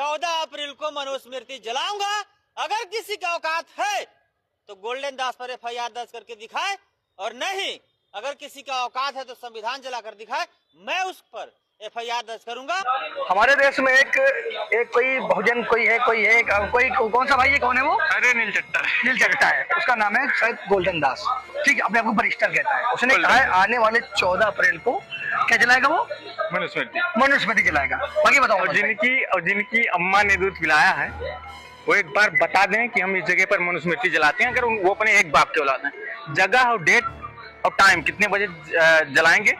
14 अप्रैल को मनुस्मृति जलाऊंगा। अगर किसी का औकात है तो गोल्डन दास पर एफआईआर दर्ज करके दिखाए, और नहीं अगर किसी का औकात है तो संविधान जलाकर दिखाए, मैं उस पर एफआईआर दर्ज करूंगा। हमारे देश में एक कोई बहुजन कोई कौन सा भाई है, कौन है वो? अरे नील चट्टा है, उसका नाम है शायद गोल्डन दास, ठीक है, अपने आप को बरिस्टर कहता है। उसने कहा है आने वाले 14 अप्रैल को क्या जलाएगा वो? मनुस्मृति जलाएगा। बाकी बताओ। और जिनकी अम्मा ने दूध पिलाया है वो एक बार बता दें कि हम इस जगह पर मनुस्मृति जलाते हैं। अगर वो अपने एक बाप के औलाद हैं, जगह और डेट और टाइम कितने बजे जलाएंगे,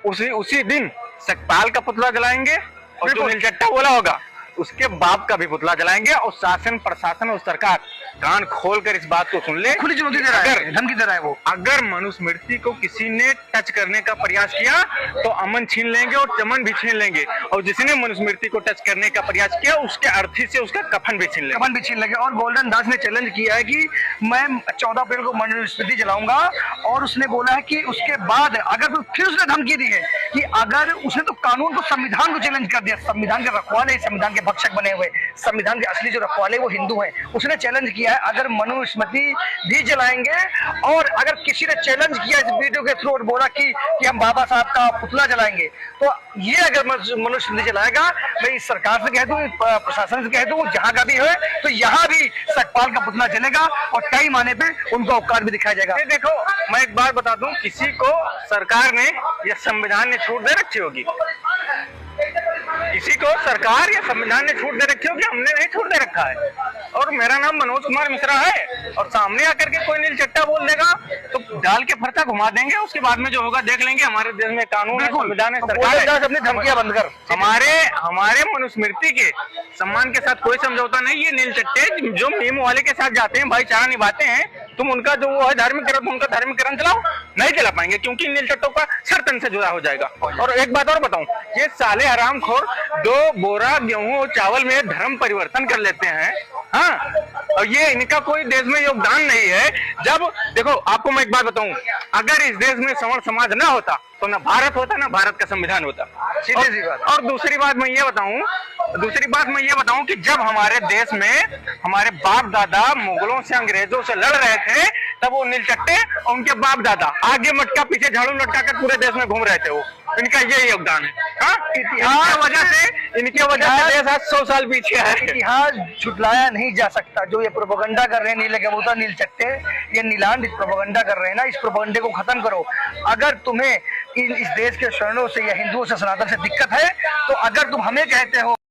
उसी दिन सकपाल का पुतला जलाएंगे, और जो नीलचट्टा बोला होगा उसके बाप का भी पुतला जलाएंगे। और शासन प्रशासन और सरकार कान खोलकर इस बात को सुन ले। खुली चुनौती दे रहा है, धमकी दे रहा है वो। अगर मनुस्मृति को किसी ने टच करने का प्रयास किया तो अमन छीन लेंगे और चमन भी छीन लेंगे, और जिसने मनुस्मृति को टच करने का प्रयास किया उसके अर्थी से उसका कफन भी छीन लेंगे। और गोल्डन दास ने चैलेंज किया है कि मैं 14 अप्रैल को मनुस्मृति जलाऊंगा, और उसने बोला है कि उसके बाद अगर फिर उसने धमकी दी है कि अगर उसने तो कानून को, संविधान को चैलेंज कर दिया। संविधान के रखवाले, संविधान के भक्षक बने हुए, संविधान के असली जो रखवाले वो हिंदू हैं। उसने चैलेंज किया है अगर मनुस्मृति भी जलाएंगे, और अगर किसी ने चैलेंज किया इस वीडियो के थ्रू और बोला कि हम बाबा साहब का पुतला जलाएंगे, तो ये अगर मनुस्मृति जलाएगा, मैं इस सरकार से कह दूं, प्रशासन से कह दूं, जहां का भी है, तो यहाँ भी सकपाल का पुतला जलेगा और टाइम आने पे उनका औकात भी दिखाया जाएगा। देखो, मैं एक बात बता दूं, किसी को सरकार ने या संविधान ने छूट दे रखी होगी, किसी को सरकार या संविधान ने छूट दे रखी होगी, हमने नहीं छूट दे रखा है। और मेरा नाम मनोज कुमार मिश्रा है, और सामने आकर के कोई नील चट्टा बोल देगा तो डाल के फरता घुमा देंगे। उसके बाद में जो होगा देख लेंगे। हमारे देश में कानून है, संविधान है, सरकार है। अपनी धमकियां बंद कर। हमारे मनुस्मृति के सम्मान के साथ कोई समझौता नहीं। ये नील चट्टे जो मीम वाले के साथ जाते हैं, भाईचारा निभाते हैं, तुम उनका जो वो है धार्मिकरण, उनका धार्मिकरण चलाओ, नहीं चला पाएंगे, क्योंकि नील चट्टों का सर्तन से जुड़ा हो जाएगा। और एक बात और बताऊं, ये साले हरामखोर 2 बोरा गेहूं और चावल में धर्म परिवर्तन कर लेते हैं। हाँ, और ये इनका कोई देश में योगदान नहीं है। जब देखो, आपको मैं एक बात बताऊं, अगर इस देश में सवर्ण समाज ना होता तो ना भारत होता, ना भारत का संविधान होता। सीधी सी बात। और दूसरी बात मैं ये बताऊं कि जब हमारे देश में हमारे बाप दादा मुगलों से, अंग्रेजों से लड़ रहे थे, तब वो नील चट्टे और उनके बाप दादा आगे मटका पीछे झाड़ू लटका कर पूरे देश में घूम रहे थे। वो इनका यही योगदान है। हाँ, इनकी वजह से देश आज 100 साल पीछे है। इतिहास झुटलाया नहीं जा सकता। जो ये प्रोपेगेंडा कर रहे हैं नीले कबूतर, नील चट्टे, ये नीलांड प्रोपेगेंडा कर रहे हैं ना, इस प्रोपेगेंडे को खत्म करो। अगर तुम्हें इस देश के शरणों से या हिंदुओं से, सनातन से दिक्कत है, तो अगर तुम हमें कहते हो